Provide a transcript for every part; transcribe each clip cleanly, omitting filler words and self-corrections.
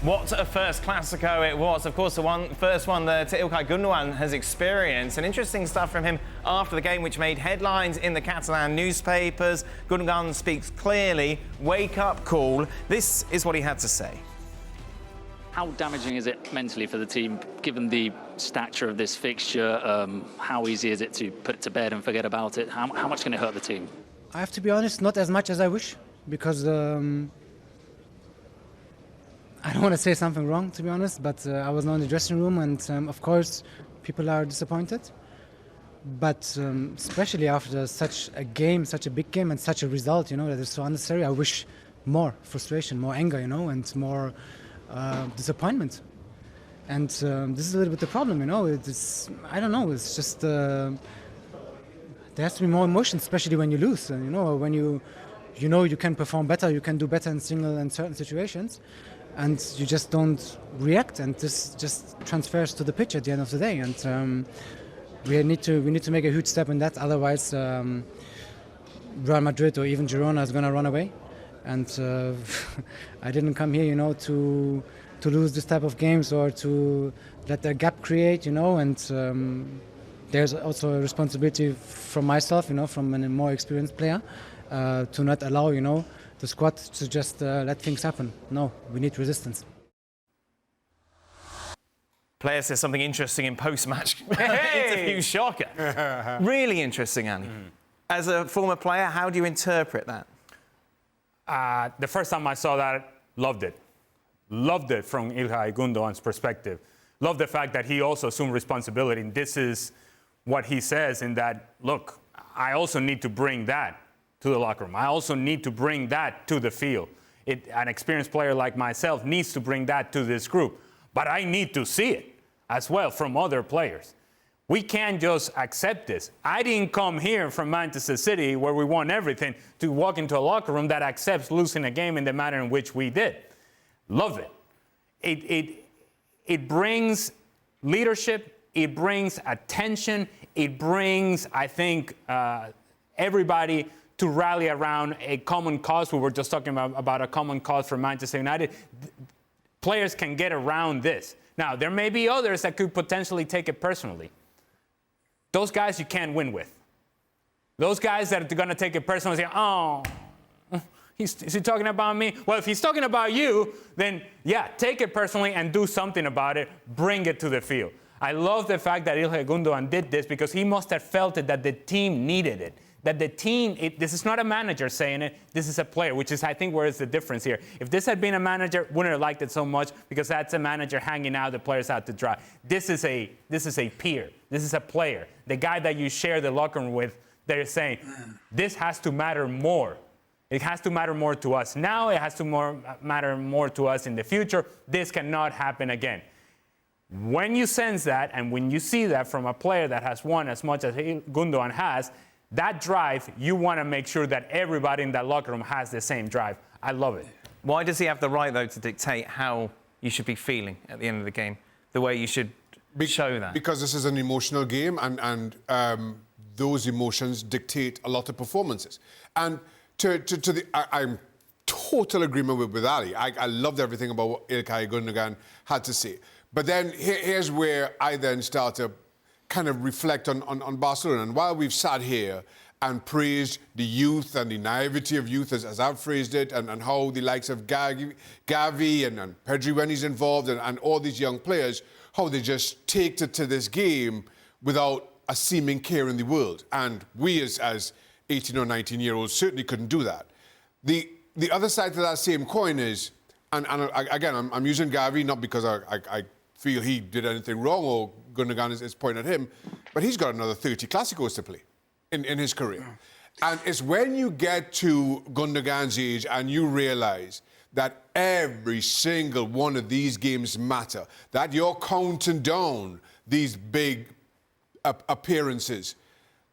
What a first Clasico it was. Of course, the first one that İlkay Gündogan has experienced. And interesting stuff from him after the game, which made headlines in the Catalan newspapers. Gündogan speaks clearly. Wake-up call. This is what he had to say. How damaging is it mentally for the team, given the stature of this fixture? How easy is it to put it to bed and forget about it? How much can it hurt the team? I have to be honest, not as much as I wish, because I don't want to say something wrong, to be honest, but I was not in the dressing room, and of course, people are disappointed. But especially after such a game, such a big game, and such a result, that is so unnecessary, I wish more frustration, more anger, and more disappointment. And this is a little bit the problem, It's, I don't know, it's just there has to be more emotion, especially when you lose. And, when you can perform better, you can do better in single and certain situations, and you just don't react, and this just transfers to the pitch at the end of the day. And we need to make a huge step in that. Otherwise, Real Madrid or even Girona is going to run away. And I didn't come here, to lose this type of games or to let a gap create, And there's also a responsibility from myself, from a more experienced player, to not allow, the squad to just let things happen. No, we need resistance. Player says something interesting in post-match interview. Shaka. Really interesting, Ali. As a former player, how do you interpret that? The first time I saw that, loved it. Loved it from İlkay Gündogan's perspective. Loved the fact that he also assumed responsibility. And this is what he says in that, look, I also need to bring that to the locker room. I also need to bring that to the field. An experienced player like myself needs to bring that to this group. But I need to see it as well from other players. We can't just accept this. I didn't come here from Manchester City, where we won everything, to walk into a locker room that accepts losing a game in the manner in which we did. Love it. It brings leadership. It brings attention. It brings, I think, everybody to rally around a common cause. We were just talking about a common cause for Manchester United. Players can get around this. Now, there may be others that could potentially take it personally. Those guys you can't win with. Those guys that are going to take it personally and say, oh, is he talking about me? Well, if he's talking about you, then, yeah, take it personally and do something about it. Bring it to the field. I love the fact that İlkay Gündogan did this, because he must have felt it, that the team needed it. That the team, this is not a manager saying it, this is a player, which is, I think, where is the difference here. If this had been a manager, wouldn't have liked it so much, because that's a manager hanging out the players out to dry. This is a peer. This is a player. The guy that you share the locker room with, they're saying, this has to matter more. It has to matter more to us now. It has to matter more to us in the future. This cannot happen again. When you sense that, and when you see that from a player that has won as much as Gündogan has, that drive, you want to make sure that everybody in that locker room has the same drive. I love it. Why does he have the right, though, to dictate how you should be feeling at the end of the game, the way you should show that? Because this is an emotional game, and those emotions dictate a lot of performances. And I'm total agreement with Ali. I loved everything about what İlkay Gündogan had to say. But then here's where I then start to kind of reflect on Barcelona. And while we've sat here and praised the youth and the naivety of youth, as I've phrased it, and how the likes of Gavi and Pedri, when he's involved, and all these young players, how they just take to this game without a seeming care in the world. And we as 18 or 19-year-olds certainly couldn't do that. The other side to that same coin is, and again, I'm using Gavi not because I feel he did anything wrong or Gündogan is pointing at him, but he's got another 30 Clásicos to play in his career. And it's when you get to Gündogan's age and you realize that every single one of these games matter, that you're counting down these big appearances,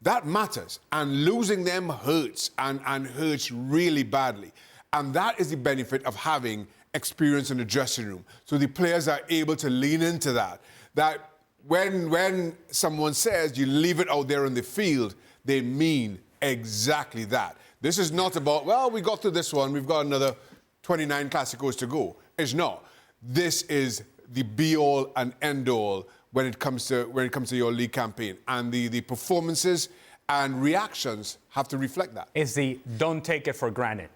that matters. And losing them hurts, and hurts really badly. And that is the benefit of having experience in the dressing room. So the players are able to lean into that. That when someone says you leave it out there on the field, they mean exactly that. This is not about, well, we got through this one, we've got another 29 Clásicos to go. It's not. this is the be-all and end-all when it comes to your league campaign, and the performances and reactions have to reflect that. Is the don't take it for granted.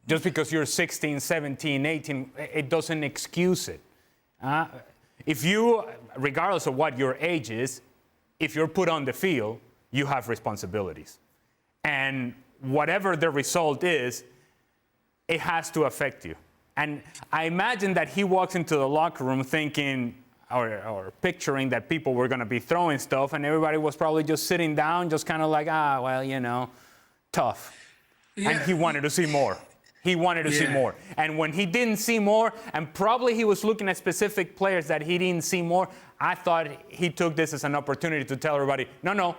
Just because you're 16, 17, 18, it doesn't excuse it. If you, regardless of what your age is, if you're put on the field, you have responsibilities. And whatever the result is, it has to affect you. And I imagine that he walks into the locker room thinking, or picturing that people were going to be throwing stuff, and everybody was probably just sitting down, just kind of like, well, you know, tough. Yeah. And he wanted to see more. He wanted to see more. And when he didn't see more, and probably he was looking at specific players that he didn't see more, I thought he took this as an opportunity to tell everybody, no,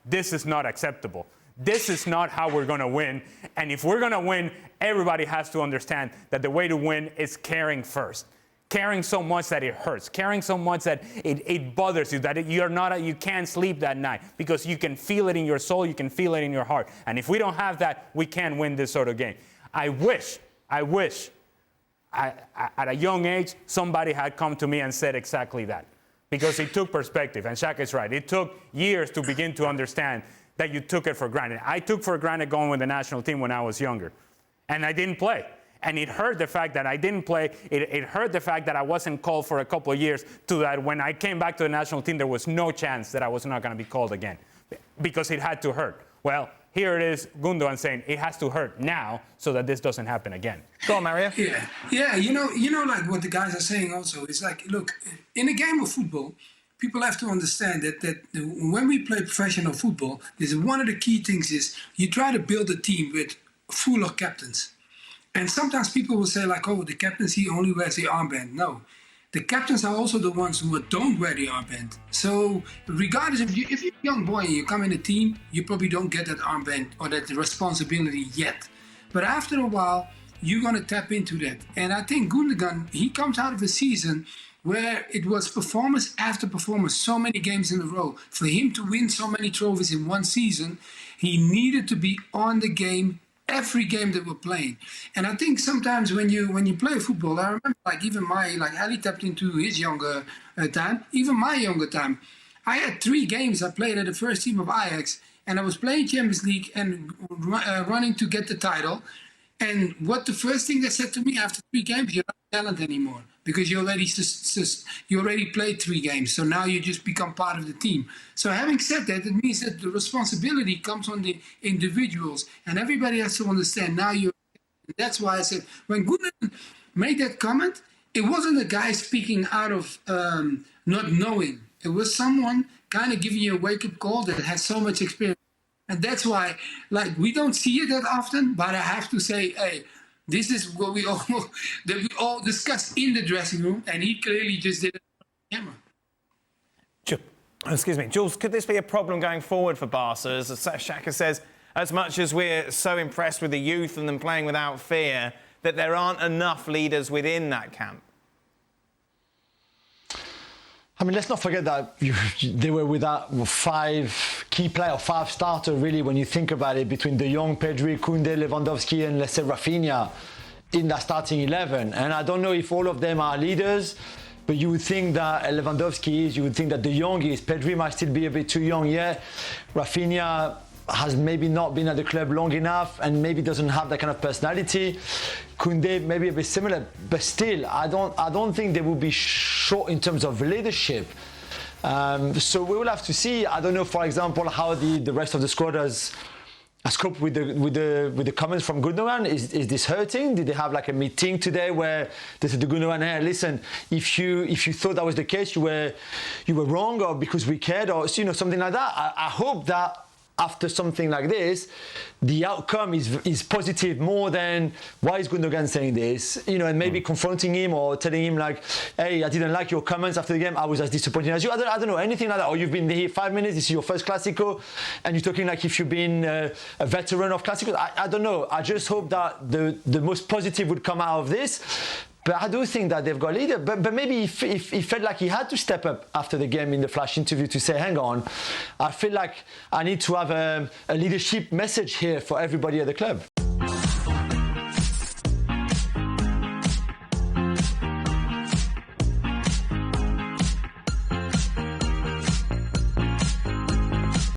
this is not acceptable. This is not how we're going to win. And if we're going to win, everybody has to understand that the way to win is caring first. Caring so much that it hurts. Caring so much that it bothers you, that you can't sleep that night because you can feel it in your soul, you can feel it in your heart. And if we don't have that, we can't win this sort of game. I wish at a young age, somebody had come to me and said exactly that. Because it took perspective, and Shaka is right. It took years to begin to understand that you took it for granted. I took for granted going with the national team when I was younger, and I didn't play. And it hurt the fact that I didn't play. It hurt the fact that I wasn't called for a couple of years, to that when I came back to the national team, there was no chance that I was not going to be called again, because it had to hurt. Well, here it is, Gündogan saying it has to hurt now so that this doesn't happen again. Go on, Mario. Yeah. You know, like what the guys are saying also is like, look, in a game of football, people have to understand that when we play professional football, one of the key things is you try to build a team with full of captains. And sometimes people will say like, oh, the captains, he only wears the armband. No. The captains are also the ones who don't wear the armband. So regardless if you're a young boy and you come in a team, you probably don't get that armband or that responsibility yet. But after a while, you're going to tap into that. And I think Gündogan, he comes out of a season where it was performance after performance, so many games in a row. For him to win so many trophies in one season, he needed to be on the game every game that we're playing. And I think sometimes when you play football, I remember like even Ali tapped into his younger time, even my younger time. I had 3 games I played at the first team of Ajax, and I was playing Champions League and running to get the title. And what the first thing they said to me after 3 games, you're not talent anymore, because you already played 3 games, so now you just become part of the team. So having said that, it means that the responsibility comes on the individuals, and everybody has to understand now that's why I said, when Gündogan made that comment, it wasn't a guy speaking out of not knowing. It was someone kind of giving you a wake-up call that has so much experience. And that's why, like, we don't see it that often, but I have to say, hey, this is what we all discussed in the dressing room, and he clearly just did it on camera. Excuse me, Jules, could this be a problem going forward for Barca? As Shaka says, as much as we're so impressed with the youth and them playing without fear, that there aren't enough leaders within that camp. I mean, let's not forget that they were without 5 key players, 5 starters, really, when you think about it, between De Jong, Pedri, Koundé, Lewandowski, and let's say Rafinha in that starting 11. And I don't know if all of them are leaders, but you would think that Lewandowski is, you would think that De Jong is, Pedri might still be a bit too young yet. Rafinha has maybe not been at the club long enough and maybe doesn't have that kind of personality. Koundé maybe a bit similar, but still, I don't think they will be short in terms of leadership. So we will have to see. I don't know, for example, how the rest of the squad has coped with the comments from Gündogan. Is this hurting? Did they have like a meeting today where they said to Gündogan, hey, listen, if you thought that was the case, you were wrong, or because we cared, or something like that. I hope that after something like this, the outcome is positive more than why is Gündogan saying this, and maybe confronting him or telling him like, hey, I didn't like your comments after the game, I was as disappointed as you. I don't know, anything like that. Or you've been here 5 minutes, this is your first Clasico, and you're talking like if you've been a veteran of Clasico. I don't know. I just hope that the most positive would come out of this. But I do think that they've got a leader. But maybe he felt like he had to step up after the game in the flash interview to say, hang on, I feel like I need to have a leadership message here for everybody at the club.